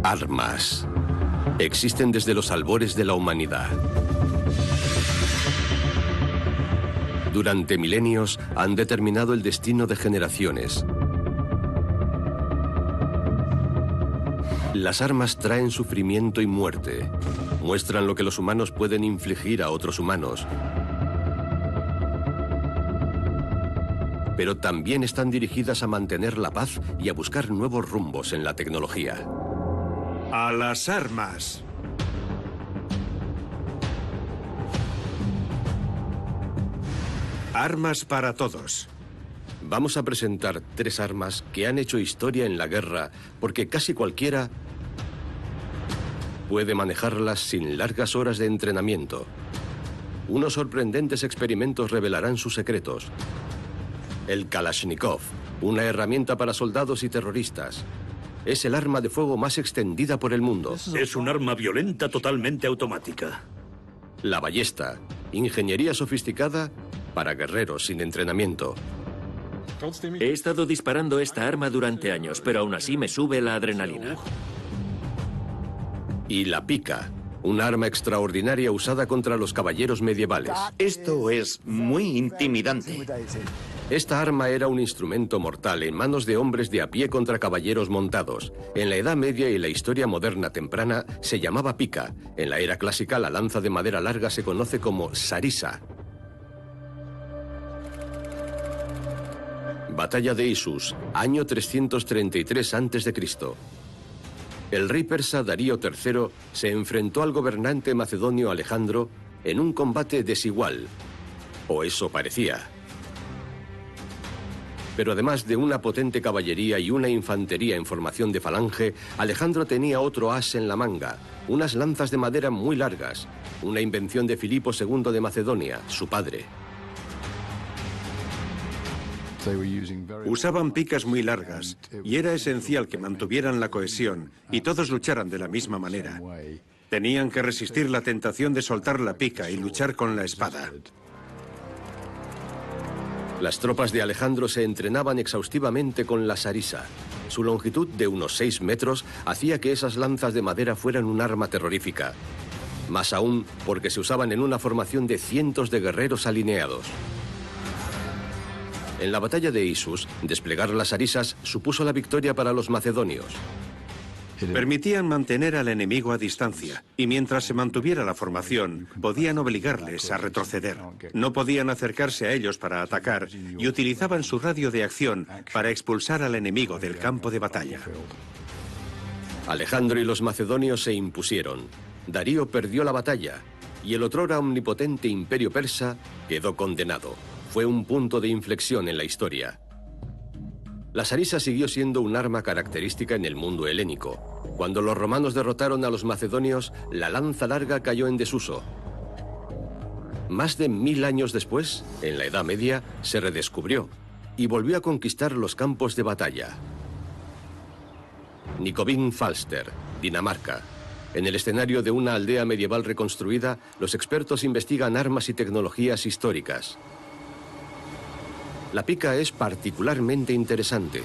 Armas. Existen desde los albores de la humanidad. Durante milenios han determinado el destino de generaciones. Las armas traen sufrimiento y muerte. Muestran lo que los humanos pueden infligir a otros humanos. Pero también están dirigidas a mantener la paz y a buscar nuevos rumbos en la tecnología. A las armas. Armas para todos. Vamos a presentar 3 armas que han hecho historia en la guerra porque casi cualquiera puede manejarlas sin largas horas de entrenamiento. Unos sorprendentes experimentos revelarán sus secretos. El Kalashnikov, una herramienta para soldados y terroristas. Es el arma de fuego más extendida por el mundo. Es un arma violenta totalmente automática. La ballesta, ingeniería sofisticada para guerreros sin entrenamiento. He estado disparando esta arma durante años, pero aún así me sube la adrenalina. Y la pica, un arma extraordinaria usada contra los caballeros medievales. Esto es muy intimidante. Esta arma era un instrumento mortal en manos de hombres de a pie contra caballeros montados. En la Edad Media y la historia moderna temprana se llamaba pica. En la era clásica la lanza de madera larga se conoce como sarisa. Batalla de Issus, año 333 a.C. El rey persa Darío III se enfrentó al gobernante macedonio Alejandro en un combate desigual. O eso parecía. Pero además de una potente caballería y una infantería en formación de falange, Alejandro tenía otro as en la manga, unas lanzas de madera muy largas, una invención de Filipo II de Macedonia, su padre. Usaban picas muy largas y era esencial que mantuvieran la cohesión y todos lucharan de la misma manera. Tenían que resistir la tentación de soltar la pica y luchar con la espada. Las tropas de Alejandro se entrenaban exhaustivamente con la sarisa. Su longitud de unos 6 metros hacía que esas lanzas de madera fueran un arma terrorífica. Más aún porque se usaban en una formación de cientos de guerreros alineados. En la batalla de Issus, desplegar las sarisas supuso la victoria para los macedonios. Permitían mantener al enemigo a distancia y mientras se mantuviera la formación, podían obligarles a retroceder. No podían acercarse a ellos para atacar y utilizaban su radio de acción para expulsar al enemigo del campo de batalla. Alejandro y los macedonios se impusieron. Darío perdió la batalla y el otrora omnipotente imperio persa quedó condenado. Fue un punto de inflexión en la historia. La sarisa siguió siendo un arma característica en el mundo helénico. Cuando los romanos derrotaron a los macedonios, la lanza larga cayó en desuso. Más de 1000 años después, en la Edad Media, se redescubrió y volvió a conquistar los campos de batalla. Nykøbing Falster, Dinamarca. En el escenario de una aldea medieval reconstruida, los expertos investigan armas y tecnologías históricas. La pica es particularmente interesante.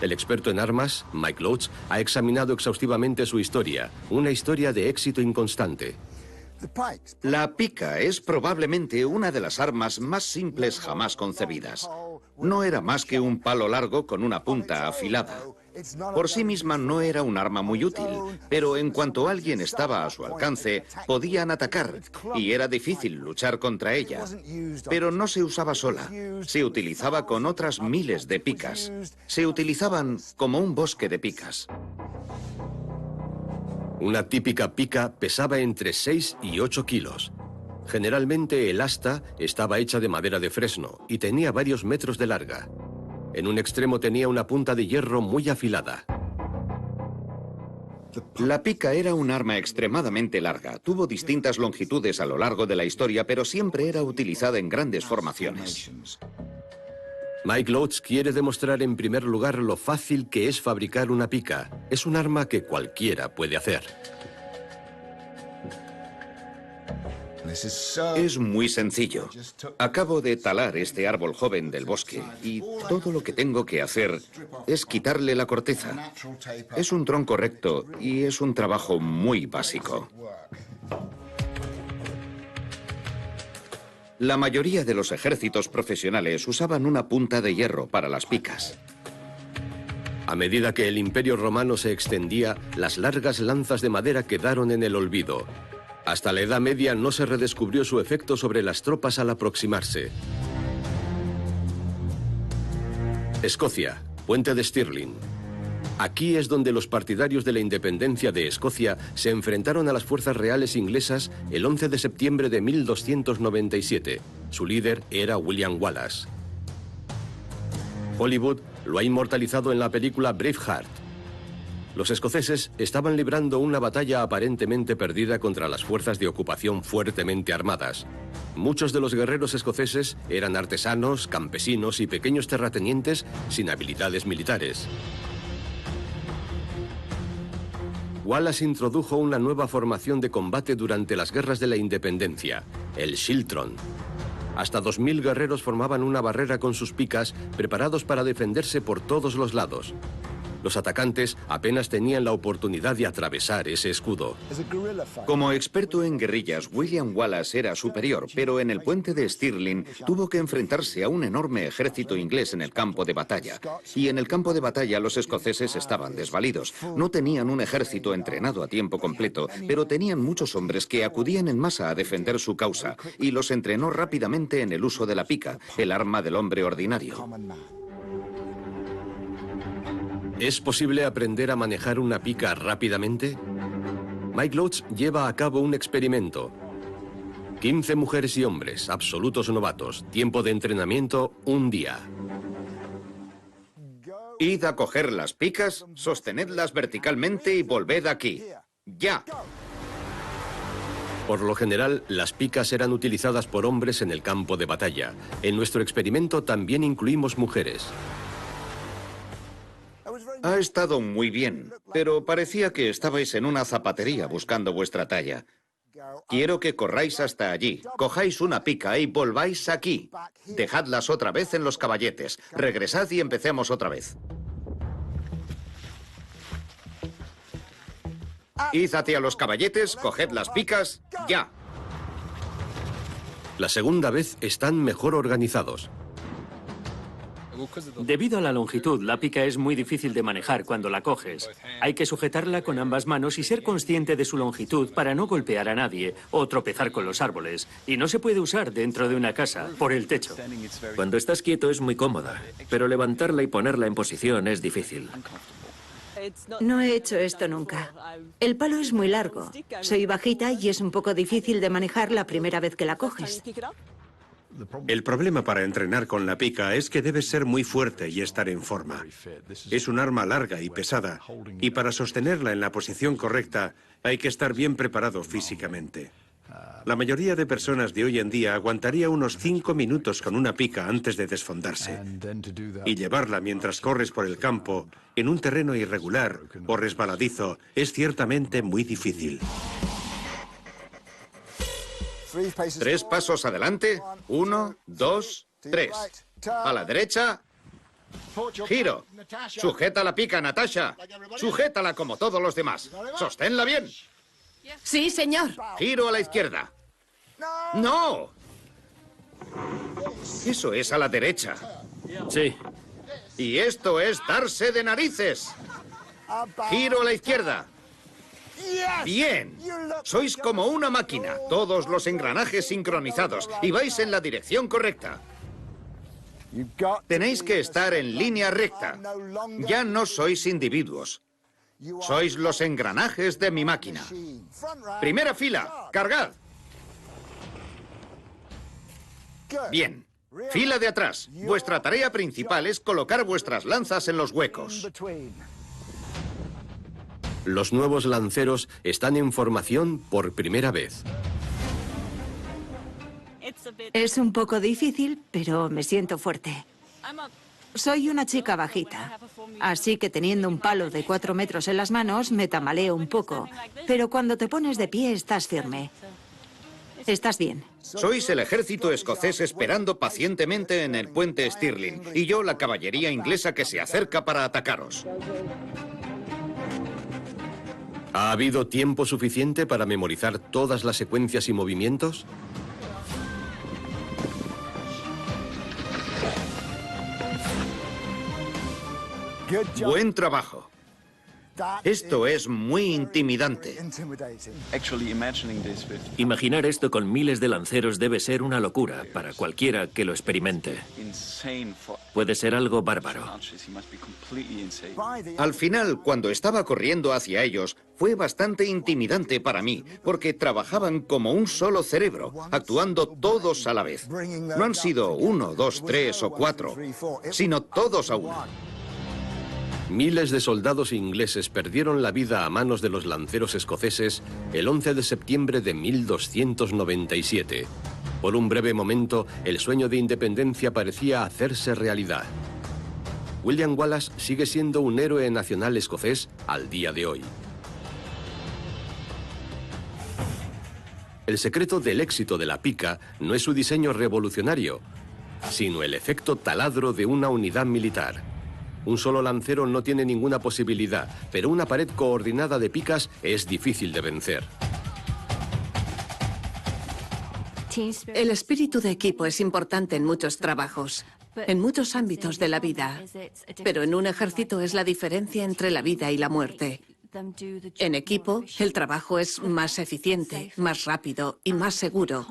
El experto en armas, Mike Loach, ha examinado exhaustivamente su historia, una historia de éxito inconstante. La pica es probablemente una de las armas más simples jamás concebidas. No era más que un palo largo con una punta afilada. Por sí misma no era un arma muy útil, pero en cuanto alguien estaba a su alcance, podían atacar, y era difícil luchar contra ella. Pero no se usaba sola, se utilizaba con otras miles de picas. Se utilizaban como un bosque de picas. Una típica pica pesaba entre 6 y 8 kilos. Generalmente el asta estaba hecha de madera de fresno y tenía varios metros de larga. En un extremo tenía una punta de hierro muy afilada. La pica era un arma extremadamente larga. Tuvo distintas longitudes a lo largo de la historia, pero siempre era utilizada en grandes formaciones. Mike Loach quiere demostrar en primer lugar lo fácil que es fabricar una pica. Es un arma que cualquiera puede hacer. Es muy sencillo. Acabo de talar este árbol joven del bosque y todo lo que tengo que hacer es quitarle la corteza. Es un tronco recto y es un trabajo muy básico. La mayoría de los ejércitos profesionales usaban una punta de hierro para las picas. A medida que el Imperio Romano se extendía, las largas lanzas de madera quedaron en el olvido. Hasta la Edad Media no se redescubrió su efecto sobre las tropas al aproximarse. Escocia, Puente de Stirling. Aquí es donde los partidarios de la independencia de Escocia se enfrentaron a las fuerzas reales inglesas el 11 de septiembre de 1297. Su líder era William Wallace. Hollywood lo ha inmortalizado en la película Braveheart. Los escoceses estaban librando una batalla aparentemente perdida contra las fuerzas de ocupación fuertemente armadas. Muchos de los guerreros escoceses eran artesanos, campesinos y pequeños terratenientes sin habilidades militares. Wallace introdujo una nueva formación de combate durante las guerras de la independencia, el Schiltron. Hasta 2000 guerreros formaban una barrera con sus picas, preparados para defenderse por todos los lados. Los atacantes apenas tenían la oportunidad de atravesar ese escudo. Como experto en guerrillas, William Wallace era superior, pero en el puente de Stirling tuvo que enfrentarse a un enorme ejército inglés en el campo de batalla. Y en el campo de batalla los escoceses estaban desvalidos. No tenían un ejército entrenado a tiempo completo, pero tenían muchos hombres que acudían en masa a defender su causa, y los entrenó rápidamente en el uso de la pica, el arma del hombre ordinario. ¿Es posible aprender a manejar una pica rápidamente? Mike Lodge lleva a cabo un experimento. 15 mujeres y hombres, absolutos novatos. Tiempo de entrenamiento, 1 día. Id a coger las picas, sostenedlas verticalmente y volved aquí. ¡Ya! Por lo general, las picas eran utilizadas por hombres en el campo de batalla. En nuestro experimento también incluimos mujeres. Ha estado muy bien, pero parecía que estabais en una zapatería buscando vuestra talla. Quiero que corráis hasta allí, cojáis una pica y volváis aquí. Dejadlas otra vez en los caballetes. Regresad y empecemos otra vez. Id hacia los caballetes, coged las picas, ya. La segunda vez están mejor organizados. Debido a la longitud, la pica es muy difícil de manejar cuando la coges. Hay que sujetarla con ambas manos y ser consciente de su longitud para no golpear a nadie o tropezar con los árboles. Y no se puede usar dentro de una casa, por el techo. Cuando estás quieto es muy cómoda, pero levantarla y ponerla en posición es difícil. No he hecho esto nunca. El palo es muy largo. Soy bajita y es un poco difícil de manejar la primera vez que la coges. El problema para entrenar con la pica es que debes ser muy fuerte y estar en forma. Es un arma larga y pesada, y para sostenerla en la posición correcta hay que estar bien preparado físicamente. La mayoría de personas de hoy en día aguantaría unos 5 minutos con una pica antes de desfondarse. Y llevarla mientras corres por el campo, en un terreno irregular o resbaladizo, es ciertamente muy difícil. 3 pasos adelante. 1, 2, 3. A la derecha. Giro. Sujeta la pica, Natasha. Sujétala como todos los demás. Sosténla bien. Sí, señor. Giro a la izquierda. ¡No! Eso es a la derecha. Sí. Y esto es darse de narices. Giro a la izquierda. ¡Bien! Sois como una máquina, todos los engranajes sincronizados, y vais en la dirección correcta. Tenéis que estar en línea recta. Ya no sois individuos. Sois los engranajes de mi máquina. Primera fila, cargad. Bien. Fila de atrás. Vuestra tarea principal es colocar vuestras lanzas en los huecos. Los nuevos lanceros están en formación por primera vez. Es un poco difícil, pero me siento fuerte. Soy una chica bajita, así que teniendo un palo de 4 metros en las manos me tambaleo un poco, pero cuando te pones de pie estás firme. Estás bien. Sois el ejército escocés esperando pacientemente en el puente Stirling y yo la caballería inglesa que se acerca para atacaros. ¿Ha habido tiempo suficiente para memorizar todas las secuencias y movimientos? Buen trabajo. Esto es muy intimidante. Imaginar esto con miles de lanceros debe ser una locura para cualquiera que lo experimente. Puede ser algo bárbaro. Al final, cuando estaba corriendo hacia ellos, fue bastante intimidante para mí, porque trabajaban como un solo cerebro, actuando todos a la vez. No han sido 1, 2, 3 o 4, sino todos a una. Miles de soldados ingleses perdieron la vida a manos de los lanceros escoceses el 11 de septiembre de 1297. Por un breve momento, el sueño de independencia parecía hacerse realidad. William Wallace sigue siendo un héroe nacional escocés al día de hoy. El secreto del éxito de la pica no es su diseño revolucionario, sino el efecto taladro de una unidad militar. Un solo lancero no tiene ninguna posibilidad, pero una pared coordinada de picas es difícil de vencer. El espíritu de equipo es importante en muchos trabajos, en muchos ámbitos de la vida, pero en un ejército es la diferencia entre la vida y la muerte. En equipo, el trabajo es más eficiente, más rápido y más seguro.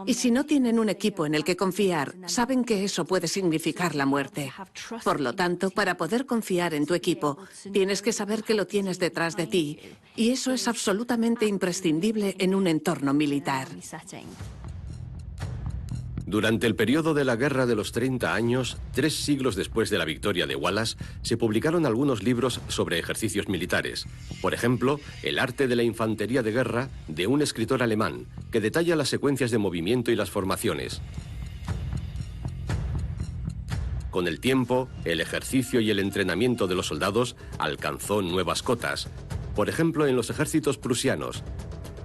Y si no tienen un equipo en el que confiar, saben que eso puede significar la muerte. Por lo tanto, para poder confiar en tu equipo, tienes que saber que lo tienes detrás de ti. Y eso es absolutamente imprescindible en un entorno militar. Durante el periodo de la Guerra de los 30 años, 3 siglos después de la victoria de Wallace, se publicaron algunos libros sobre ejercicios militares. Por ejemplo, El arte de la infantería de guerra, de un escritor alemán, que detalla las secuencias de movimiento y las formaciones. Con el tiempo, el ejercicio y el entrenamiento de los soldados alcanzó nuevas cotas. Por ejemplo, en los ejércitos prusianos,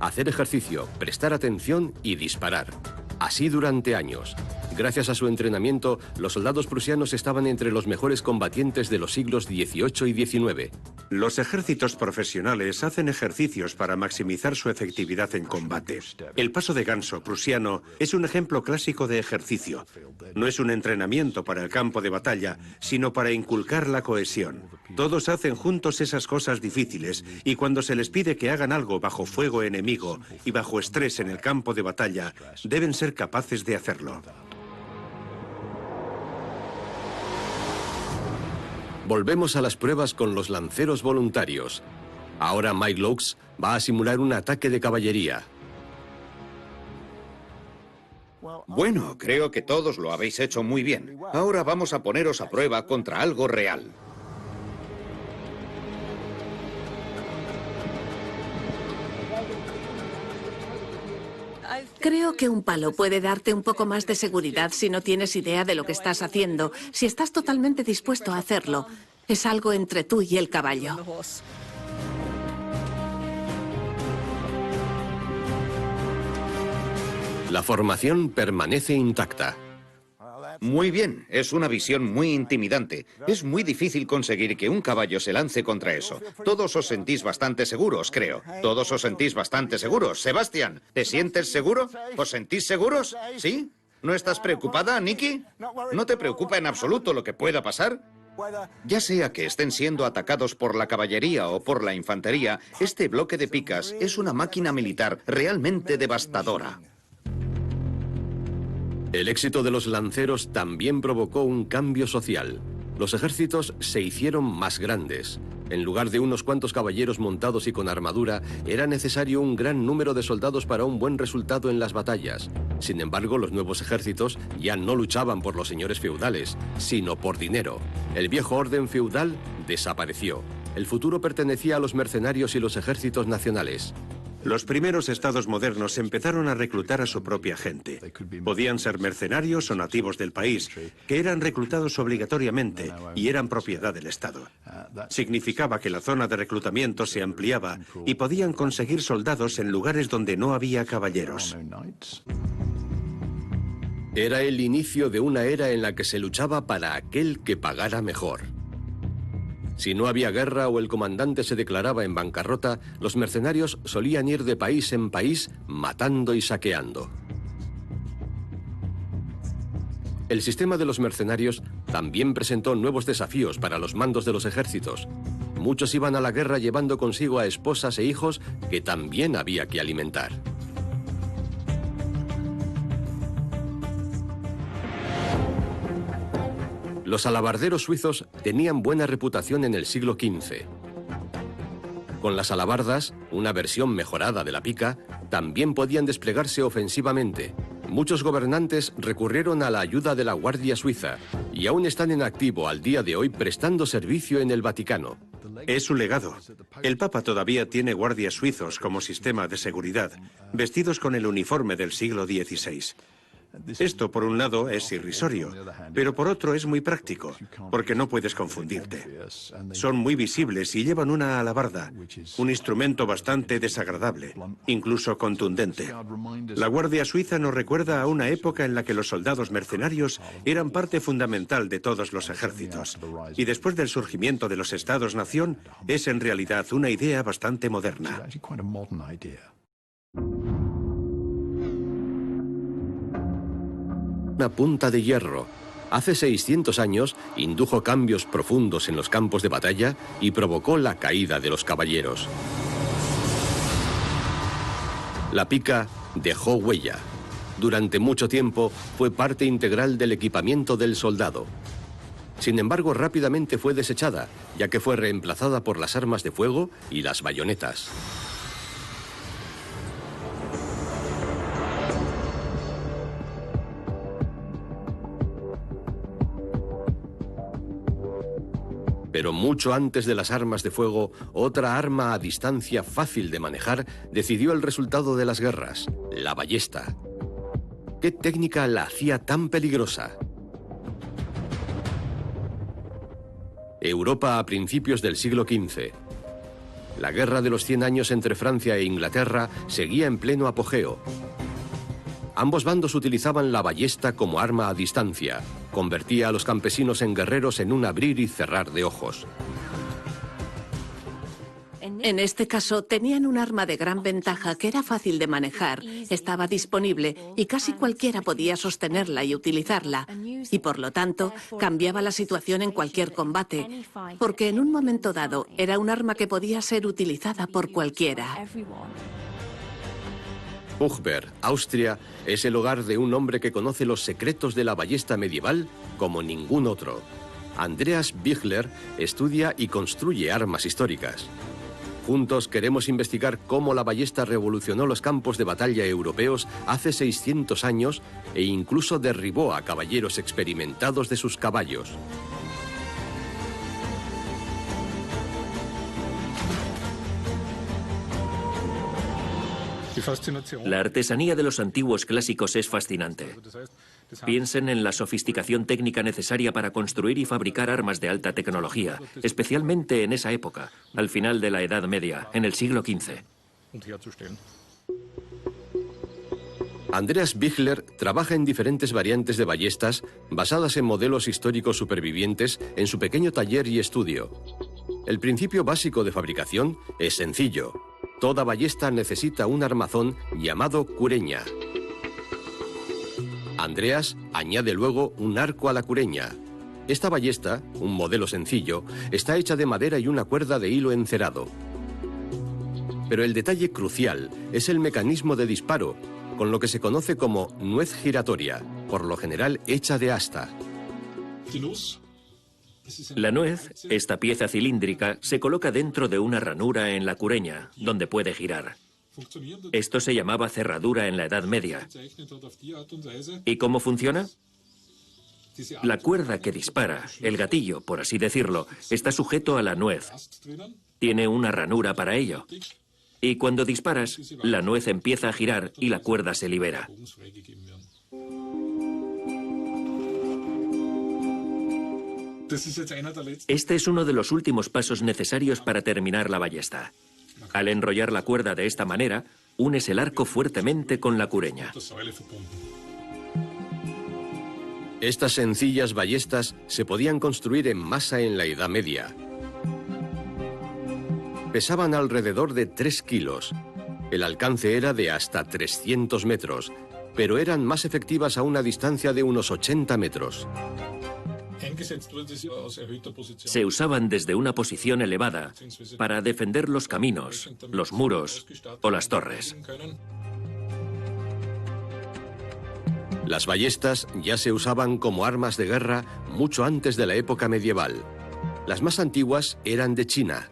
hacer ejercicio, prestar atención y disparar. Así durante años. Gracias a su entrenamiento, los soldados prusianos estaban entre los mejores combatientes de los siglos XVIII y XIX. Los ejércitos profesionales hacen ejercicios para maximizar su efectividad en combate. El paso de ganso prusiano es un ejemplo clásico de ejercicio. No es un entrenamiento para el campo de batalla, sino para inculcar la cohesión. Todos hacen juntos esas cosas difíciles, y cuando se les pide que hagan algo bajo fuego enemigo y bajo estrés en el campo de batalla, deben ser capaces de hacerlo. Volvemos a las pruebas con los lanceros voluntarios. Ahora Mike Laux va a simular un ataque de caballería. Bueno, creo que todos lo habéis hecho muy bien. Ahora vamos a poneros a prueba contra algo real. Creo que un palo puede darte un poco más de seguridad si no tienes idea de lo que estás haciendo, si estás totalmente dispuesto a hacerlo. Es algo entre tú y el caballo. La formación permanece intacta. Muy bien, es una visión muy intimidante. Es muy difícil conseguir que un caballo se lance contra eso. Todos os sentís bastante seguros, creo. Todos os sentís bastante seguros. Sebastián, ¿te sientes seguro? ¿Os sentís seguros? ¿Sí? ¿No estás preocupada, Nikki? ¿No te preocupa en absoluto lo que pueda pasar? Ya sea que estén siendo atacados por la caballería o por la infantería, este bloque de picas es una máquina militar realmente devastadora. El éxito de los lanceros también provocó un cambio social. Los ejércitos se hicieron más grandes. En lugar de unos cuantos caballeros montados y con armadura, era necesario un gran número de soldados para un buen resultado en las batallas. Sin embargo, los nuevos ejércitos ya no luchaban por los señores feudales, sino por dinero. El viejo orden feudal desapareció. El futuro pertenecía a los mercenarios y los ejércitos nacionales. Los primeros estados modernos empezaron a reclutar a su propia gente. Podían ser mercenarios o nativos del país, que eran reclutados obligatoriamente y eran propiedad del Estado. Significaba que la zona de reclutamiento se ampliaba y podían conseguir soldados en lugares donde no había caballeros. Era el inicio de una era en la que se luchaba para aquel que pagara mejor. Si no había guerra o el comandante se declaraba en bancarrota, los mercenarios solían ir de país en país matando y saqueando. El sistema de los mercenarios también presentó nuevos desafíos para los mandos de los ejércitos. Muchos iban a la guerra llevando consigo a esposas e hijos que también había que alimentar. Los alabarderos suizos tenían buena reputación en el siglo XV. Con las alabardas, una versión mejorada de la pica, también podían desplegarse ofensivamente. Muchos gobernantes recurrieron a la ayuda de la Guardia Suiza y aún están en activo al día de hoy prestando servicio en el Vaticano. Es su legado. El Papa todavía tiene guardias suizos como sistema de seguridad, vestidos con el uniforme del siglo XVI. Esto, por un lado, es irrisorio, pero por otro es muy práctico, porque no puedes confundirte. Son muy visibles y llevan una alabarda, un instrumento bastante desagradable, incluso contundente. La Guardia Suiza nos recuerda a una época en la que los soldados mercenarios eran parte fundamental de todos los ejércitos, y después del surgimiento de los Estados-nación, es en realidad una idea bastante moderna. Una punta de hierro. Hace 600 años indujo cambios profundos en los campos de batalla y provocó la caída de los caballeros. La pica dejó huella. Durante mucho tiempo fue parte integral del equipamiento del soldado. Sin embargo, rápidamente fue desechada, ya que fue reemplazada por las armas de fuego y las bayonetas. Pero mucho antes de las armas de fuego, otra arma a distancia fácil de manejar decidió el resultado de las guerras: la ballesta. ¿Qué técnica la hacía tan peligrosa? Europa a principios del siglo XV. La guerra de los 100 años entre Francia e Inglaterra seguía en pleno apogeo. Ambos bandos utilizaban la ballesta como arma a distancia. Convertía a los campesinos en guerreros en un abrir y cerrar de ojos. En este caso, tenían un arma de gran ventaja que era fácil de manejar, estaba disponible y casi cualquiera podía sostenerla y utilizarla. Y por lo tanto, cambiaba la situación en cualquier combate, porque en un momento dado era un arma que podía ser utilizada por cualquiera. Puchberg, Austria, es el hogar de un hombre que conoce los secretos de la ballesta medieval como ningún otro. Andreas Bichler estudia y construye armas históricas. Juntos queremos investigar cómo la ballesta revolucionó los campos de batalla europeos hace 600 años e incluso derribó a caballeros experimentados de sus caballos. La artesanía de los antiguos clásicos es fascinante. Piensen en la sofisticación técnica necesaria para construir y fabricar armas de alta tecnología, especialmente en esa época, al final de la Edad Media, en el siglo XV. Andreas Bichler trabaja en diferentes variantes de ballestas basadas en modelos históricos supervivientes en su pequeño taller y estudio. El principio básico de fabricación es sencillo. Toda ballesta necesita un armazón llamado cureña. Andreas añade luego un arco a la cureña. Esta ballesta, un modelo sencillo, está hecha de madera y una cuerda de hilo encerado. Pero el detalle crucial es el mecanismo de disparo, con lo que se conoce como nuez giratoria, por lo general hecha de asta. La nuez, esta pieza cilíndrica, se coloca dentro de una ranura en la cureña, donde puede girar. Esto se llamaba cerradura en la Edad Media. ¿Y cómo funciona? La cuerda que dispara, el gatillo, por así decirlo, está sujeto a la nuez. Tiene una ranura para ello. Y cuando disparas, la nuez empieza a girar y la cuerda se libera. Este es uno de los últimos pasos necesarios para terminar la ballesta. Al enrollar la cuerda de esta manera, unes el arco fuertemente con la cureña. Estas sencillas ballestas se podían construir en masa en la Edad Media. Pesaban alrededor de 3 kilos. El alcance era de hasta 300 metros, pero eran más efectivas a una distancia de unos 80 metros. Se usaban desde una posición elevada para defender los caminos, los muros o las torres. Las ballestas ya se usaban como armas de guerra mucho antes de la época medieval. Las más antiguas eran de China.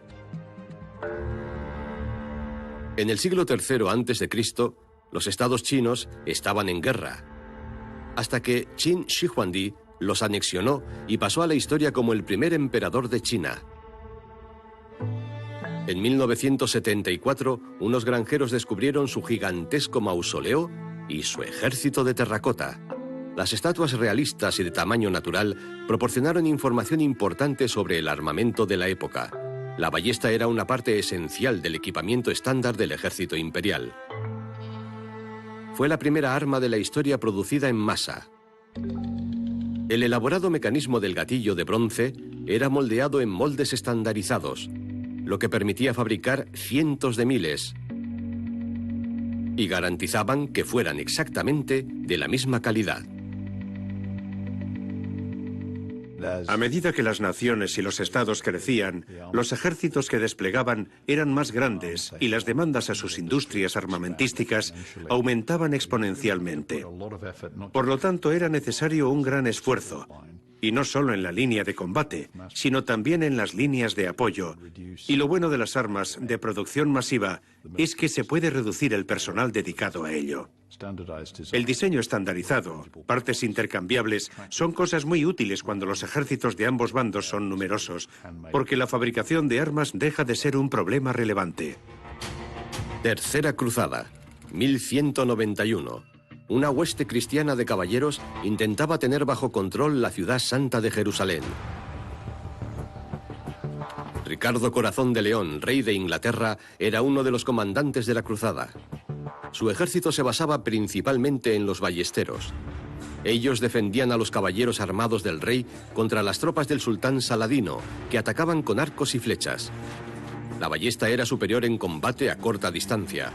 En el siglo III a.C., los estados chinos estaban en guerra, hasta que Qin Shi Huangdi los anexionó y pasó a la historia como el primer emperador de China. En 1974, unos granjeros descubrieron su gigantesco mausoleo y su ejército de terracota. Las estatuas realistas y de tamaño natural proporcionaron información importante sobre el armamento de la época. La ballesta era una parte esencial del equipamiento estándar del ejército imperial. Fue la primera arma de la historia producida en masa. El elaborado mecanismo del gatillo de bronce era moldeado en moldes estandarizados, lo que permitía fabricar cientos de miles y garantizaban que fueran exactamente de la misma calidad. A medida que las naciones y los estados crecían, los ejércitos que desplegaban eran más grandes y las demandas a sus industrias armamentísticas aumentaban exponencialmente. Por lo tanto, era necesario un gran esfuerzo, y no solo en la línea de combate, sino también en las líneas de apoyo. Y lo bueno de las armas de producción masiva es que se puede reducir el personal dedicado a ello. El diseño estandarizado, partes intercambiables, son cosas muy útiles cuando los ejércitos de ambos bandos son numerosos, porque la fabricación de armas deja de ser un problema relevante. Tercera Cruzada, 1191. Una hueste cristiana de caballeros intentaba tener bajo control la ciudad santa de Jerusalén. Ricardo Corazón de León, rey de Inglaterra, era uno de los comandantes de la cruzada. Su ejército se basaba principalmente en los ballesteros. Ellos defendían a los caballeros armados del rey contra las tropas del sultán Saladino, que atacaban con arcos y flechas. La ballesta era superior en combate a corta distancia,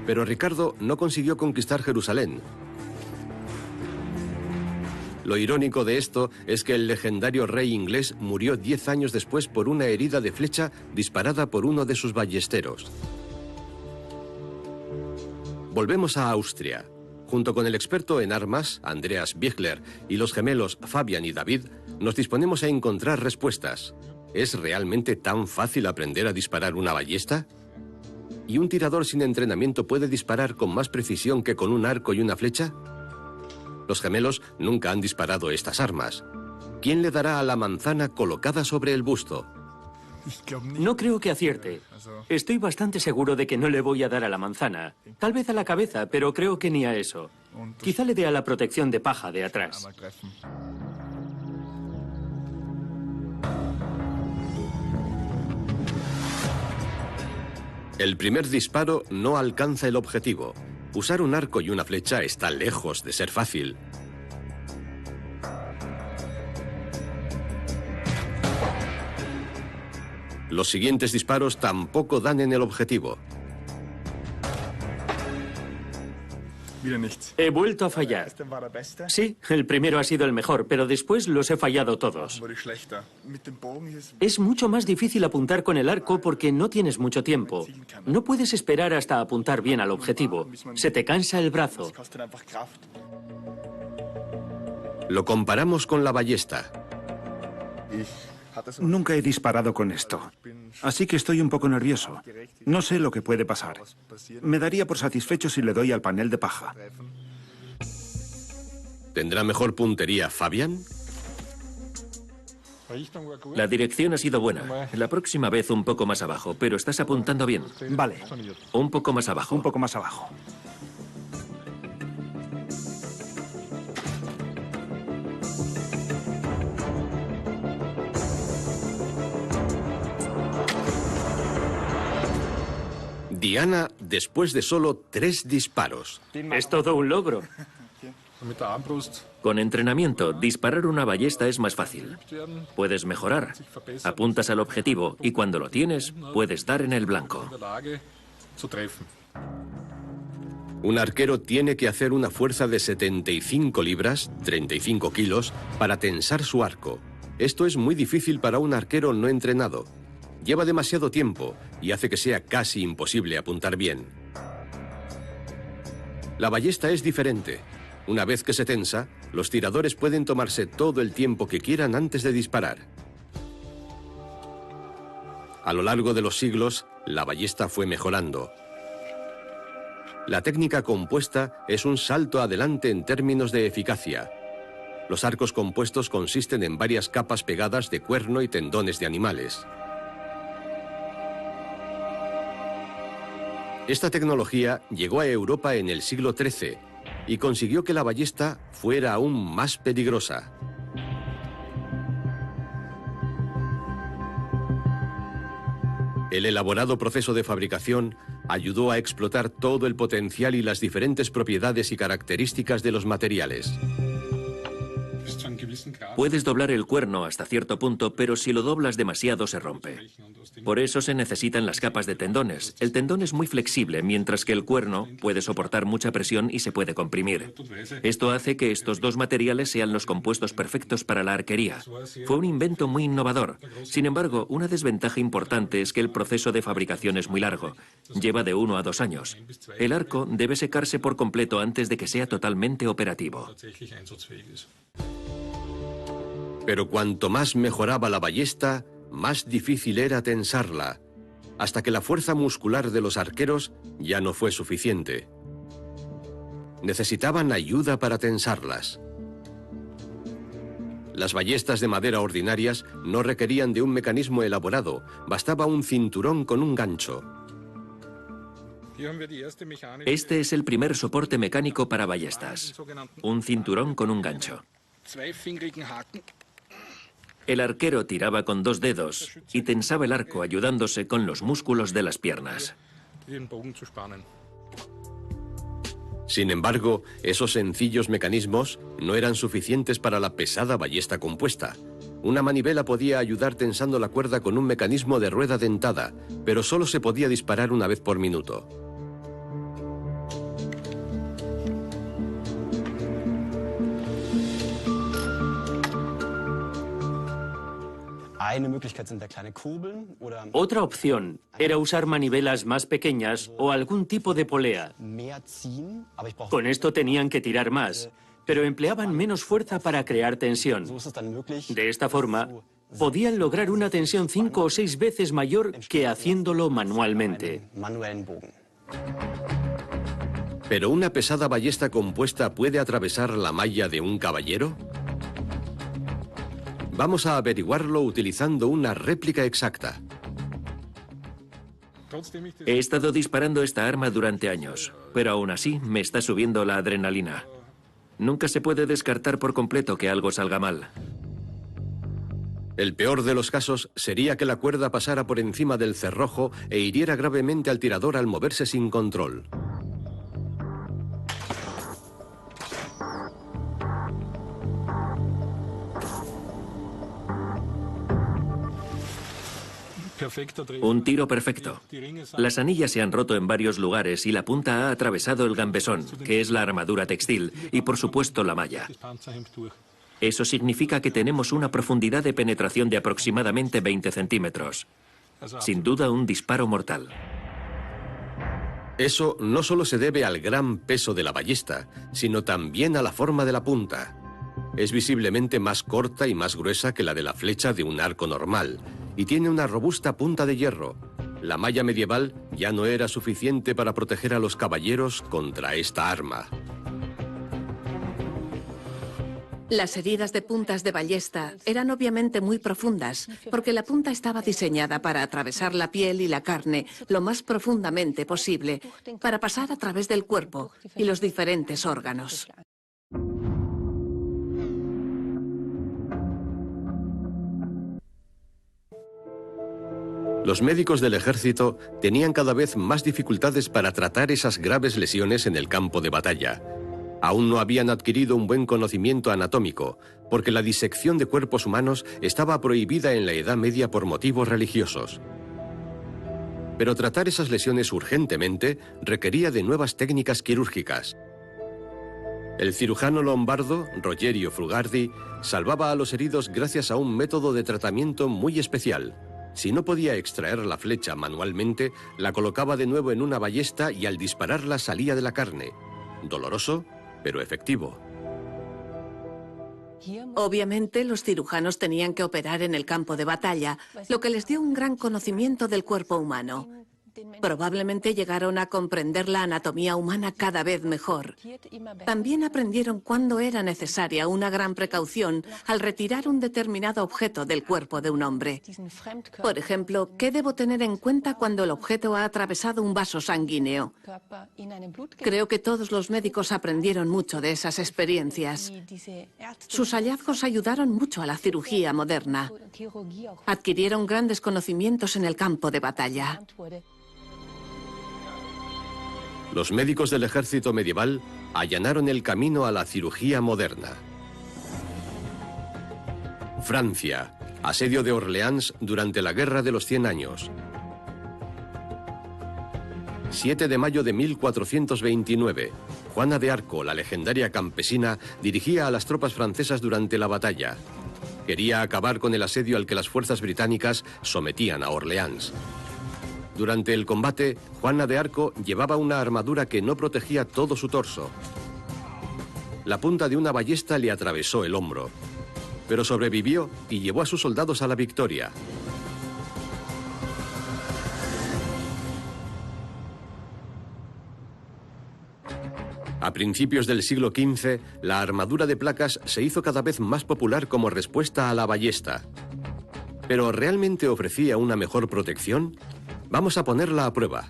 pero Ricardo no consiguió conquistar Jerusalén. Lo irónico de esto es que el legendario rey inglés murió 10 años después por una herida de flecha disparada por uno de sus ballesteros. Volvemos a Austria. Junto con el experto en armas, Andreas Bichler, y los gemelos Fabian y David, nos disponemos a encontrar respuestas. ¿Es realmente tan fácil aprender a disparar una ballesta? ¿Y un tirador sin entrenamiento puede disparar con más precisión que con un arco y una flecha? Los gemelos nunca han disparado estas armas. ¿Quién le dará a la manzana colocada sobre el busto? No creo que acierte. Estoy bastante seguro de que no le voy a dar a la manzana. Tal vez a la cabeza, pero creo que ni a eso. Quizá le dé a la protección de paja de atrás. El primer disparo no alcanza el objetivo. Usar un arco y una flecha está lejos de ser fácil. Los siguientes disparos tampoco dan en el objetivo. He vuelto a fallar. Sí, el primero ha sido el mejor, pero después los he fallado todos. Es mucho más difícil apuntar con el arco porque no tienes mucho tiempo. No puedes esperar hasta apuntar bien al objetivo. Se te cansa el brazo. Lo comparamos con la ballesta. Nunca he disparado con esto, así que estoy un poco nervioso. No sé lo que puede pasar. Me daría por satisfecho si le doy al panel de paja. ¿Tendrá mejor puntería Fabian? La dirección ha sido buena. La próxima vez un poco más abajo, pero estás apuntando bien. Vale. Un poco más abajo. Un poco más abajo. Diana después de solo 3 disparos. Es todo un logro. Con entrenamiento, disparar una ballesta es más fácil. Puedes mejorar. Apuntas al objetivo y cuando lo tienes, puedes dar en el blanco. Un arquero tiene que hacer una fuerza de 75 libras, 35 kilos, para tensar su arco. Esto es muy difícil para un arquero no entrenado. Lleva demasiado tiempo y hace que sea casi imposible apuntar bien. La ballesta es diferente. Una vez que se tensa, los tiradores pueden tomarse todo el tiempo que quieran antes de disparar. A lo largo de los siglos, la ballesta fue mejorando. La técnica compuesta es un salto adelante en términos de eficacia. Los arcos compuestos consisten en varias capas pegadas de cuerno y tendones de animales. Esta tecnología llegó a Europa en el siglo XIII y consiguió que la ballesta fuera aún más peligrosa. El elaborado proceso de fabricación ayudó a explotar todo el potencial y las diferentes propiedades y características de los materiales. Puedes doblar el cuerno hasta cierto punto, pero si lo doblas demasiado se rompe. Por eso se necesitan las capas de tendones. El tendón es muy flexible, mientras que el cuerno puede soportar mucha presión y se puede comprimir. Esto hace que estos dos materiales sean los compuestos perfectos para la arquería. Fue un invento muy innovador. Sin embargo, una desventaja importante es que el proceso de fabricación es muy largo. Lleva de 1 a 2 años. El arco debe secarse por completo antes de que sea totalmente operativo. Pero cuanto más mejoraba la ballesta, más difícil era tensarla, hasta que la fuerza muscular de los arqueros ya no fue suficiente. Necesitaban ayuda para tensarlas. Las ballestas de madera ordinarias no requerían de un mecanismo elaborado, bastaba un cinturón con un gancho. Este es el primer soporte mecánico para ballestas, un cinturón con un gancho. El arquero tiraba con 2 dedos y tensaba el arco ayudándose con los músculos de las piernas. Sin embargo, esos sencillos mecanismos no eran suficientes para la pesada ballesta compuesta. Una manivela podía ayudar tensando la cuerda con un mecanismo de rueda dentada, pero solo se podía disparar una vez por minuto. Otra opción era usar manivelas más pequeñas o algún tipo de polea. Con esto tenían que tirar más, pero empleaban menos fuerza para crear tensión. De esta forma, podían lograr una tensión 5 o 6 veces mayor que haciéndolo manualmente. ¿Pero una pesada ballesta compuesta puede atravesar la malla de un caballero? Vamos a averiguarlo utilizando una réplica exacta. He estado disparando esta arma durante años, pero aún así me está subiendo la adrenalina. Nunca se puede descartar por completo que algo salga mal. El peor de los casos sería que la cuerda pasara por encima del cerrojo e hiriera gravemente al tirador al moverse sin control. Un tiro perfecto. Las anillas se han roto en varios lugares y la punta ha atravesado el gambesón, que es la armadura textil, y por supuesto la malla. Eso significa que tenemos una profundidad de penetración de aproximadamente 20 centímetros. Sin duda un disparo mortal. Eso no solo se debe al gran peso de la ballesta, sino también a la forma de la punta. Es visiblemente más corta y más gruesa que la de la flecha de un arco normal, y tiene una robusta punta de hierro. La malla medieval ya no era suficiente para proteger a los caballeros contra esta arma. Las heridas de puntas de ballesta eran obviamente muy profundas, porque la punta estaba diseñada para atravesar la piel y la carne lo más profundamente posible, para pasar a través del cuerpo y los diferentes órganos. Los médicos del ejército tenían cada vez más dificultades para tratar esas graves lesiones en el campo de batalla. Aún no habían adquirido un buen conocimiento anatómico, porque la disección de cuerpos humanos estaba prohibida en la Edad Media por motivos religiosos. Pero tratar esas lesiones urgentemente requería de nuevas técnicas quirúrgicas. El cirujano lombardo, Rogerio Frugardi, salvaba a los heridos gracias a un método de tratamiento muy especial. Si no podía extraer la flecha manualmente, la colocaba de nuevo en una ballesta y al dispararla salía de la carne. Doloroso, pero efectivo. Obviamente, los cirujanos tenían que operar en el campo de batalla, lo que les dio un gran conocimiento del cuerpo humano. Probablemente llegaron a comprender la anatomía humana cada vez mejor. También aprendieron cuándo era necesaria una gran precaución al retirar un determinado objeto del cuerpo de un hombre. Por ejemplo, ¿qué debo tener en cuenta cuando el objeto ha atravesado un vaso sanguíneo? Creo que todos los médicos aprendieron mucho de esas experiencias. Sus hallazgos ayudaron mucho a la cirugía moderna. Adquirieron grandes conocimientos en el campo de batalla. Los médicos del ejército medieval allanaron el camino a la cirugía moderna. Francia, asedio de Orleans durante la Guerra de los 100 años. 7 de mayo de 1429, Juana de Arco, la legendaria campesina, dirigía a las tropas francesas durante la batalla. Quería acabar con el asedio al que las fuerzas británicas sometían a Orleans. Durante el combate, Juana de Arco llevaba una armadura que no protegía todo su torso. La punta de una ballesta le atravesó el hombro, pero sobrevivió y llevó a sus soldados a la victoria. A principios del siglo XV, la armadura de placas se hizo cada vez más popular como respuesta a la ballesta. ¿Pero realmente ofrecía una mejor protección? Vamos a ponerla a prueba.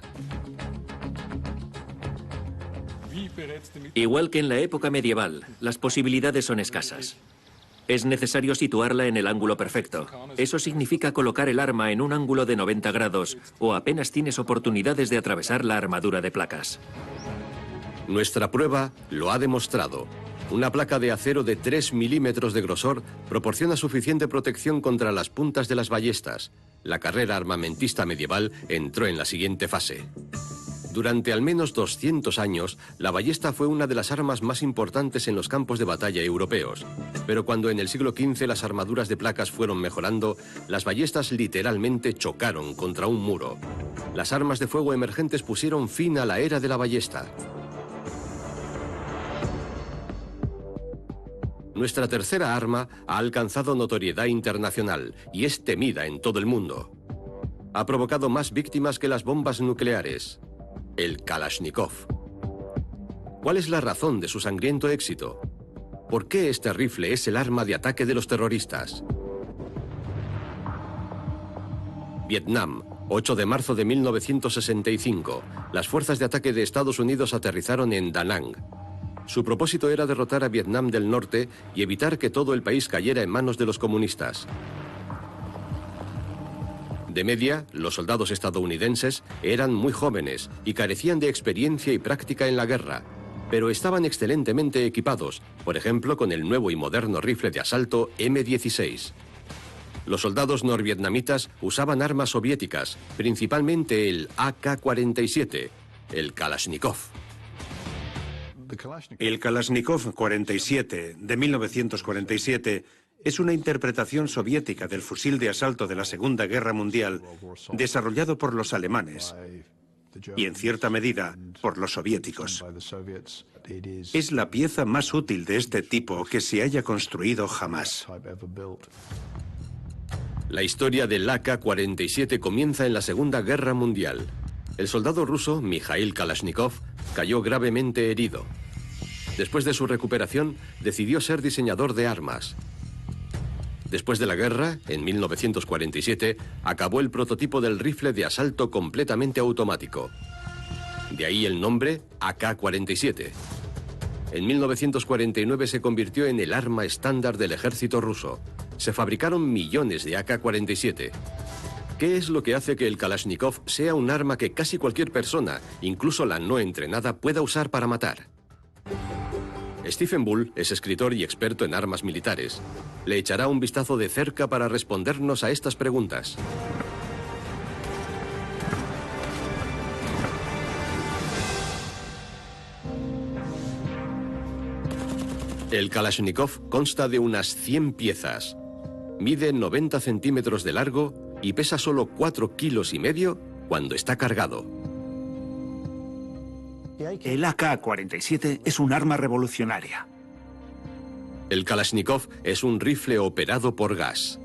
Igual que en la época medieval, las posibilidades son escasas. Es necesario situarla en el ángulo perfecto. Eso significa colocar el arma en un ángulo de 90 grados o apenas tienes oportunidades de atravesar la armadura de placas. Nuestra prueba lo ha demostrado. Una placa de acero de 3 milímetros de grosor proporciona suficiente protección contra las puntas de las ballestas. La carrera armamentista medieval entró en la siguiente fase. Durante al menos 200 años, la ballesta fue una de las armas más importantes en los campos de batalla europeos. Pero cuando en el siglo XV las armaduras de placas fueron mejorando, las ballestas literalmente chocaron contra un muro. Las armas de fuego emergentes pusieron fin a la era de la ballesta. Nuestra tercera arma ha alcanzado notoriedad internacional y es temida en todo el mundo. Ha provocado más víctimas que las bombas nucleares: el Kalashnikov. ¿Cuál es la razón de su sangriento éxito? ¿Por qué este rifle es el arma de ataque de los terroristas? Vietnam, 8 de marzo de 1965. Las fuerzas de ataque de Estados Unidos aterrizaron en Da Nang. Su propósito era derrotar a Vietnam del Norte y evitar que todo el país cayera en manos de los comunistas. De media, los soldados estadounidenses eran muy jóvenes y carecían de experiencia y práctica en la guerra, pero estaban excelentemente equipados, por ejemplo con el nuevo y moderno rifle de asalto M16. Los soldados norvietnamitas usaban armas soviéticas, principalmente el AK-47, el Kalashnikov. El Kalashnikov 47 de 1947 es una interpretación soviética del fusil de asalto de la Segunda Guerra Mundial, desarrollado por los alemanes y, en cierta medida, por los soviéticos. Es la pieza más útil de este tipo que se haya construido jamás. La historia del AK-47 comienza en la Segunda Guerra Mundial. El soldado ruso Mikhail Kalashnikov cayó gravemente herido. Después de su recuperación, decidió ser diseñador de armas. Después de la guerra, en 1947, acabó el prototipo del rifle de asalto completamente automático. De ahí el nombre AK-47. En 1949 se convirtió en el arma estándar del ejército ruso. Se fabricaron millones de AK-47. ¿Qué es lo que hace que el Kalashnikov sea un arma que casi cualquier persona, incluso la no entrenada, pueda usar para matar? Stephen Bull es escritor y experto en armas militares. Le echará un vistazo de cerca para respondernos a estas preguntas. El Kalashnikov consta de unas 100 piezas. Mide 90 centímetros de largo y pesa solo 4,5 kilos cuando está cargado. El AK-47 es un arma revolucionaria. El Kalashnikov es un rifle operado por gas.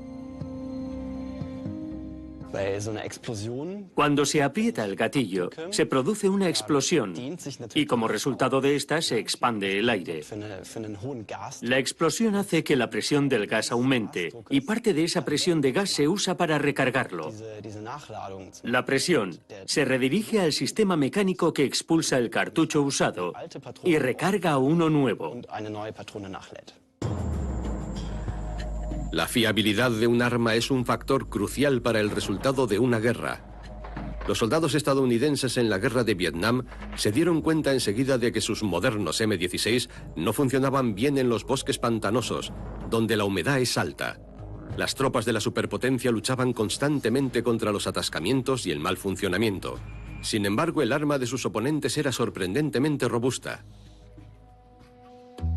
Cuando se aprieta el gatillo, se produce una explosión y como resultado de esta se expande el aire. La explosión hace que la presión del gas aumente y parte de esa presión de gas se usa para recargarlo. La presión se redirige al sistema mecánico que expulsa el cartucho usado y recarga uno nuevo. La fiabilidad de un arma es un factor crucial para el resultado de una guerra. Los soldados estadounidenses en la guerra de Vietnam se dieron cuenta enseguida de que sus modernos M16 no funcionaban bien en los bosques pantanosos, donde la humedad es alta. Las tropas de la superpotencia luchaban constantemente contra los atascamientos y el mal funcionamiento. Sin embargo, el arma de sus oponentes era sorprendentemente robusta.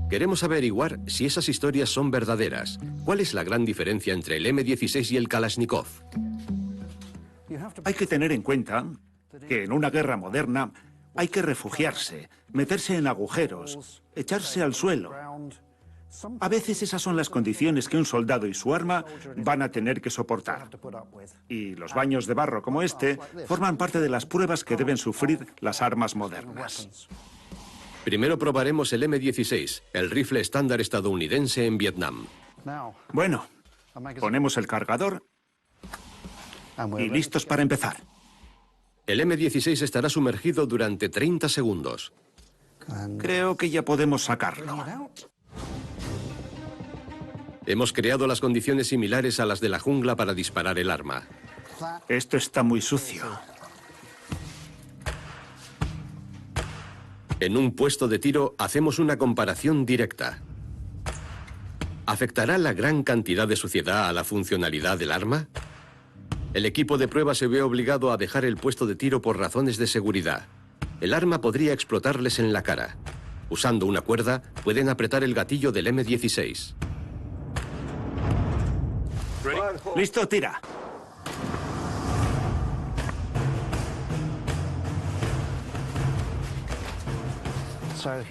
Queremos averiguar si esas historias son verdaderas. ¿Cuál es la gran diferencia entre el M16 y el Kalashnikov? Hay que tener en cuenta que en una guerra moderna hay que refugiarse, meterse en agujeros, echarse al suelo. A veces esas son las condiciones que un soldado y su arma van a tener que soportar. Y los baños de barro como este forman parte de las pruebas que deben sufrir las armas modernas. Primero probaremos el M16, el rifle estándar estadounidense en Vietnam. Bueno, ponemos el cargador y listos para empezar. El M16 estará sumergido durante 30 segundos. Creo que ya podemos sacarlo. Hemos creado las condiciones similares a las de la jungla para disparar el arma. Esto está muy sucio. En un puesto de tiro hacemos una comparación directa. ¿Afectará la gran cantidad de suciedad a la funcionalidad del arma? El equipo de prueba se ve obligado a dejar el puesto de tiro por razones de seguridad. El arma podría explotarles en la cara. Usando una cuerda, pueden apretar el gatillo del M16. Listo, tira.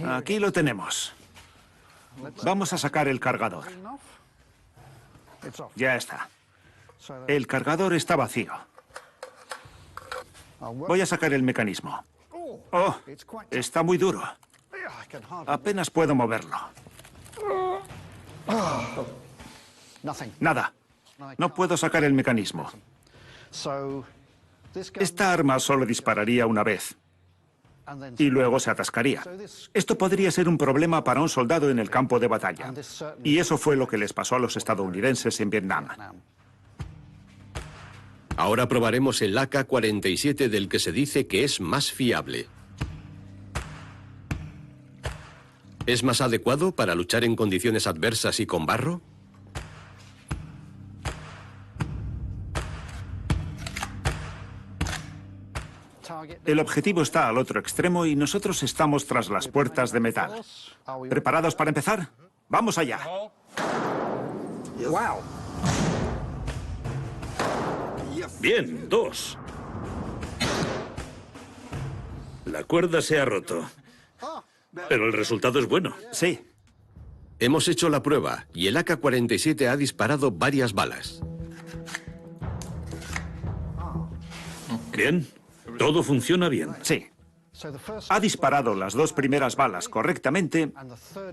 Aquí lo tenemos. Vamos a sacar el cargador. Ya está. El cargador está vacío. Voy a sacar el mecanismo. Oh, está muy duro. Apenas puedo moverlo. Nada. No puedo sacar el mecanismo. Esta arma solo dispararía una vez. Y luego se atascaría. Esto podría ser un problema para un soldado en el campo de batalla. Y eso fue lo que les pasó a los estadounidenses en Vietnam. Ahora probaremos el AK-47 del que se dice que es más fiable. ¿Es más adecuado para luchar en condiciones adversas y con barro? El objetivo está al otro extremo y nosotros estamos tras las puertas de metal. ¿Preparados para empezar? ¡Vamos allá! ¡Wow! Bien, 2. La cuerda se ha roto. Pero el resultado es bueno. Sí. Hemos hecho la prueba y el AK-47 ha disparado varias balas. Bien. Todo funciona bien. Sí. Ha disparado las 2 primeras balas correctamente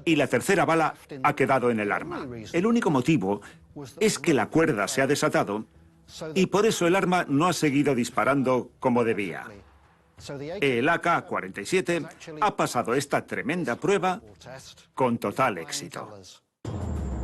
y la tercera bala ha quedado en el arma. El único motivo es que la cuerda se ha desatado y por eso el arma no ha seguido disparando como debía. El AK-47 ha pasado esta tremenda prueba con total éxito.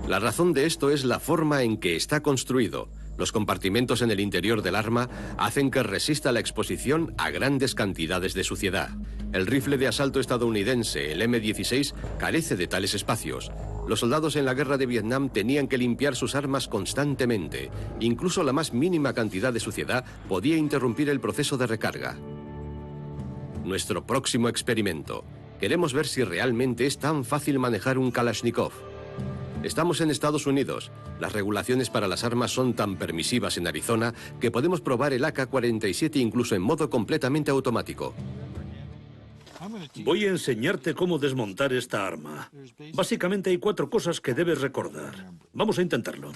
La razón de esto es la forma en que está construido. Los compartimentos en el interior del arma hacen que resista la exposición a grandes cantidades de suciedad. El rifle de asalto estadounidense, el M16, carece de tales espacios. Los soldados en la guerra de Vietnam tenían que limpiar sus armas constantemente. Incluso la más mínima cantidad de suciedad podía interrumpir el proceso de recarga. Nuestro próximo experimento. Queremos ver si realmente es tan fácil manejar un Kalashnikov. Estamos en Estados Unidos. Las regulaciones para las armas son tan permisivas en Arizona que podemos probar el AK-47 incluso en modo completamente automático. Voy a enseñarte cómo desmontar esta arma. Básicamente hay 4 cosas que debes recordar. Vamos a intentarlo.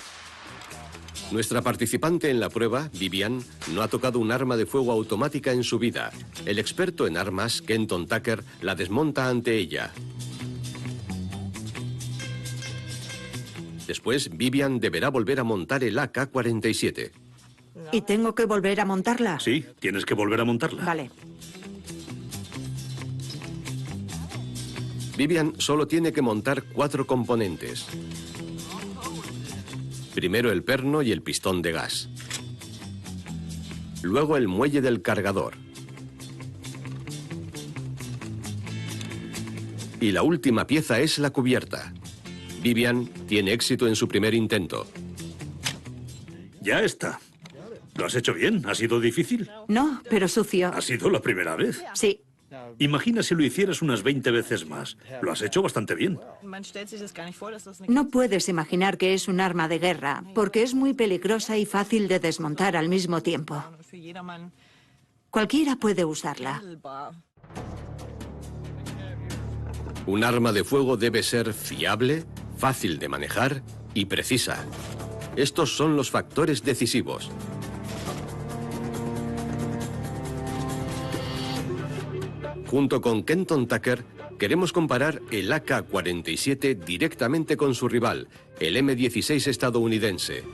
Nuestra participante en la prueba, Vivian, no ha tocado un arma de fuego automática en su vida. El experto en armas, Kenton Tucker, la desmonta ante ella. Después, Vivian deberá volver a montar el AK-47. ¿Y tengo que volver a montarla? Sí, tienes que volver a montarla. Vale. Vivian solo tiene que montar 4 componentes. Primero el perno y el pistón de gas. Luego el muelle del cargador. Y la última pieza es la cubierta. Vivian tiene éxito en su primer intento. Ya está. ¿Lo has hecho bien? ¿Ha sido difícil? No, pero sucio. ¿Ha sido la primera vez? Sí. Imagina si lo hicieras unas 20 veces más. Lo has hecho bastante bien. No puedes imaginar que es un arma de guerra, porque es muy peligrosa y fácil de desmontar al mismo tiempo. Cualquiera puede usarla. Un arma de fuego debe ser fiable, fácil de manejar y precisa. Estos son los factores decisivos. Junto con Kenton Tucker, queremos comparar el AK-47 directamente con su rival, el M16 estadounidense.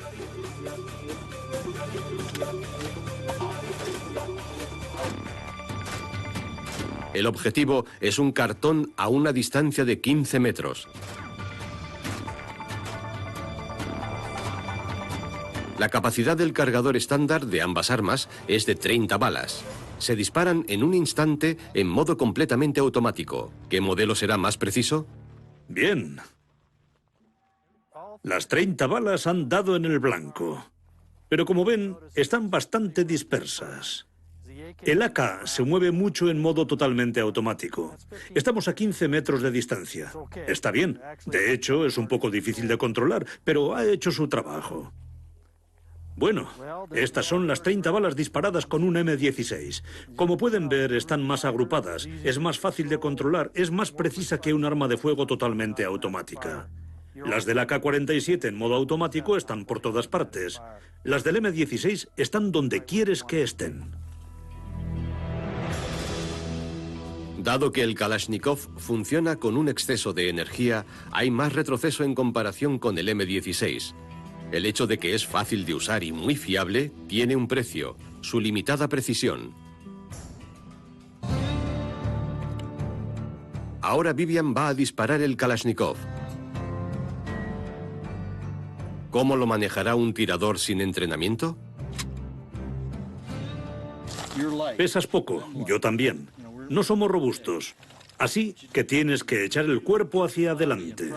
El objetivo es un cartón a una distancia de 15 metros. La capacidad del cargador estándar de ambas armas es de 30 balas. Se disparan en un instante en modo completamente automático. ¿Qué modelo será más preciso? Bien. Las 30 balas han dado en el blanco. Pero como ven, están bastante dispersas. El AK se mueve mucho en modo totalmente automático. Estamos a 15 metros de distancia. Está bien. De hecho, es un poco difícil de controlar, pero ha hecho su trabajo. Bueno, estas son las 30 balas disparadas con un M16. Como pueden ver, están más agrupadas, es más fácil de controlar, es más precisa que un arma de fuego totalmente automática. Las del AK-47 en modo automático están por todas partes. Las del M16 están donde quieres que estén. Dado que el Kalashnikov funciona con un exceso de energía, hay más retroceso en comparación con el M16. El hecho de que es fácil de usar y muy fiable tiene un precio, su limitada precisión. Ahora Vivian va a disparar el Kalashnikov. ¿Cómo lo manejará un tirador sin entrenamiento? Pesas poco, yo también. No somos robustos. Así que tienes que echar el cuerpo hacia adelante.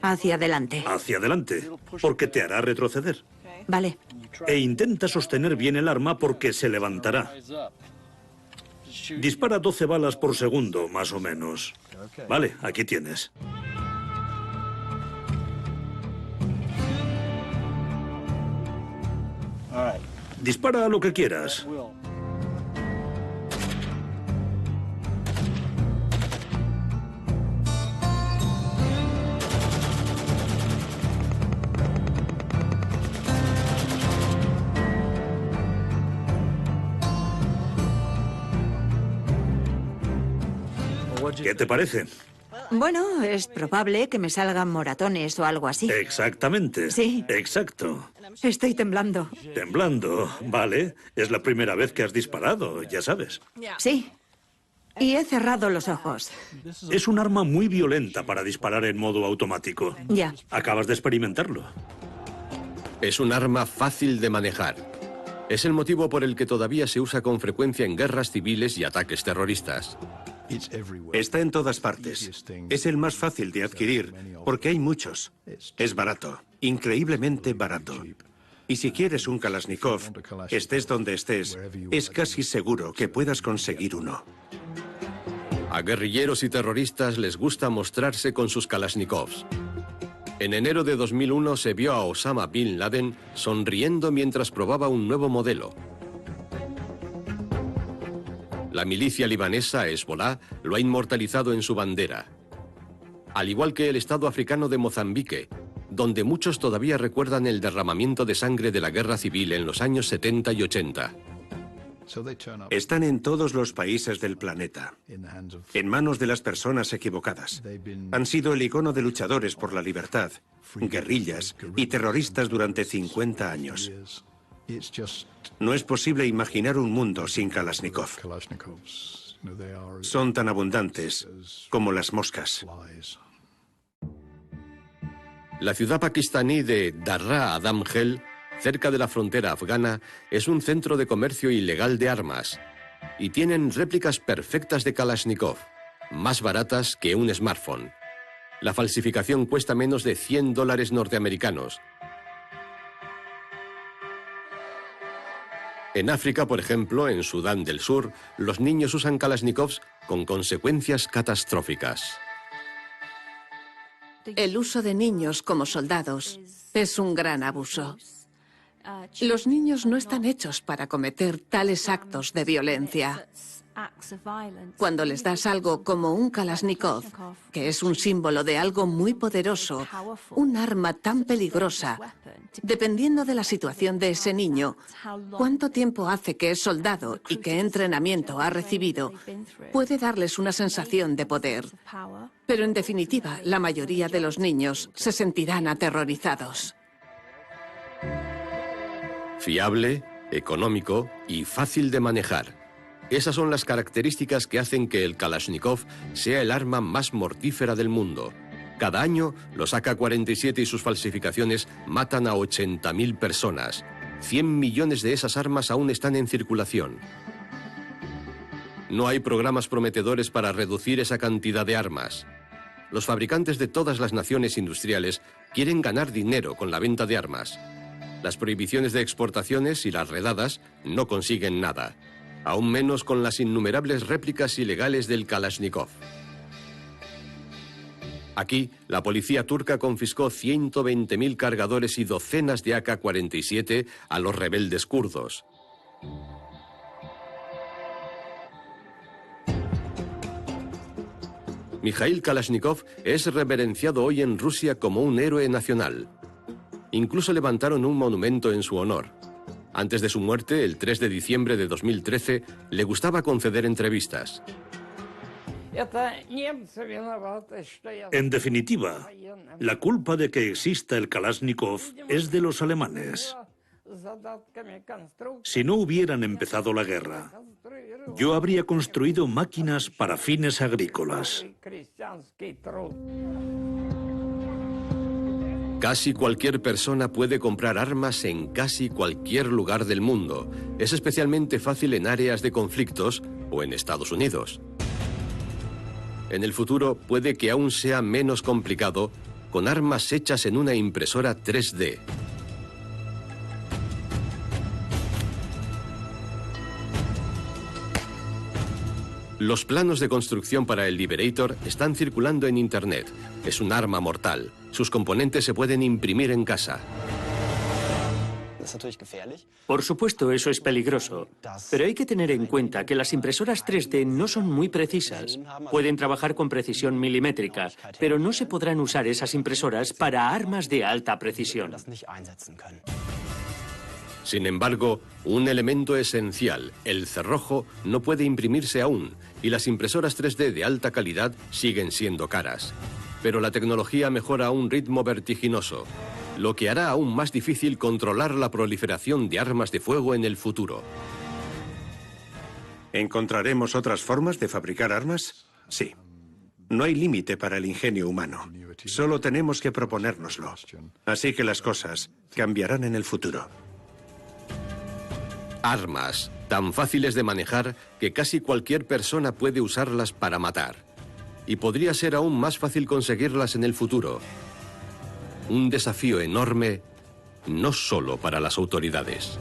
Hacia adelante. Hacia adelante, porque te hará retroceder. Vale. E intenta sostener bien el arma porque se levantará. Dispara 12 balas por segundo, más o menos. Vale, aquí tienes. Dispara a lo que quieras. ¿Qué te parece? Bueno, es probable que me salgan moratones o algo así. Exactamente. Sí. Exacto. Estoy temblando. Temblando, vale. Es la primera vez que has disparado, ya sabes. Sí. Y he cerrado los ojos. Es un arma muy violenta para disparar en modo automático. Ya. Acabas de experimentarlo. Es un arma fácil de manejar. Es el motivo por el que todavía se usa con frecuencia en guerras civiles y ataques terroristas. Está en todas partes. Es el más fácil de adquirir porque hay muchos. Es barato, increíblemente barato. Y si quieres un Kalashnikov, estés donde estés, es casi seguro que puedas conseguir uno. A guerrilleros y terroristas les gusta mostrarse con sus Kalashnikovs. En enero de 2001 se vio a Osama Bin Laden sonriendo mientras probaba un nuevo modelo. La milicia libanesa Hezbollah lo ha inmortalizado en su bandera. Al igual que el Estado africano de Mozambique, donde muchos todavía recuerdan el derramamiento de sangre de la guerra civil en los años 70 y 80. Están en todos los países del planeta, en manos de las personas equivocadas. Han sido el icono de luchadores por la libertad, guerrillas y terroristas durante 50 años. No es posible imaginar un mundo sin Kalashnikov. Son tan abundantes como las moscas. La ciudad pakistaní de Darra Adamgel, cerca de la frontera afgana, es un centro de comercio ilegal de armas. Y tienen réplicas perfectas de Kalashnikov, más baratas que un smartphone. La falsificación cuesta menos de $100 norteamericanos. En África, por ejemplo, en Sudán del Sur, los niños usan Kalashnikovs con consecuencias catastróficas. El uso de niños como soldados es un gran abuso. Los niños no están hechos para cometer tales actos de violencia. Cuando les das algo como un Kalashnikov, que es un símbolo de algo muy poderoso, un arma tan peligrosa, dependiendo de la situación de ese niño, cuánto tiempo hace que es soldado y qué entrenamiento ha recibido, puede darles una sensación de poder. Pero en definitiva, la mayoría de los niños se sentirán aterrorizados. Fiable, económico y fácil de manejar. Esas son las características que hacen que el Kalashnikov sea el arma más mortífera del mundo. Cada año, los AK-47 y sus falsificaciones matan a 80.000 personas. 100 millones de esas armas aún están en circulación. No hay programas prometedores para reducir esa cantidad de armas. Los fabricantes de todas las naciones industriales quieren ganar dinero con la venta de armas. Las prohibiciones de exportaciones y las redadas no consiguen nada. Aún menos con las innumerables réplicas ilegales del Kalashnikov. Aquí, la policía turca confiscó 120.000 cargadores y docenas de AK-47 a los rebeldes kurdos. Mikhail Kalashnikov es reverenciado hoy en Rusia como un héroe nacional. Incluso levantaron un monumento en su honor. Antes de su muerte, el 3 de diciembre de 2013, le gustaba conceder entrevistas. En definitiva, la culpa de que exista el Kalashnikov es de los alemanes. Si no hubieran empezado la guerra, yo habría construido máquinas para fines agrícolas. Casi cualquier persona puede comprar armas en casi cualquier lugar del mundo. Es especialmente fácil en áreas de conflictos o en Estados Unidos. En el futuro puede que aún sea menos complicado con armas hechas en una impresora 3D. Los planos de construcción para el Liberator están circulando en Internet. Es un arma mortal. Sus componentes se pueden imprimir en casa. Por supuesto, eso es peligroso. Pero hay que tener en cuenta que las impresoras 3D no son muy precisas. Pueden trabajar con precisión milimétrica, pero no se podrán usar esas impresoras para armas de alta precisión. Sin embargo, un elemento esencial, el cerrojo, no puede imprimirse aún, y las impresoras 3D de alta calidad siguen siendo caras. Pero la tecnología mejora a un ritmo vertiginoso, lo que hará aún más difícil controlar la proliferación de armas de fuego en el futuro. ¿Encontraremos otras formas de fabricar armas? Sí. No hay límite para el ingenio humano. Solo tenemos que proponérnoslo. Así que las cosas cambiarán en el futuro. Armas, tan fáciles de manejar que casi cualquier persona puede usarlas para matar. Y podría ser aún más fácil conseguirlas en el futuro. Un desafío enorme, no solo para las autoridades.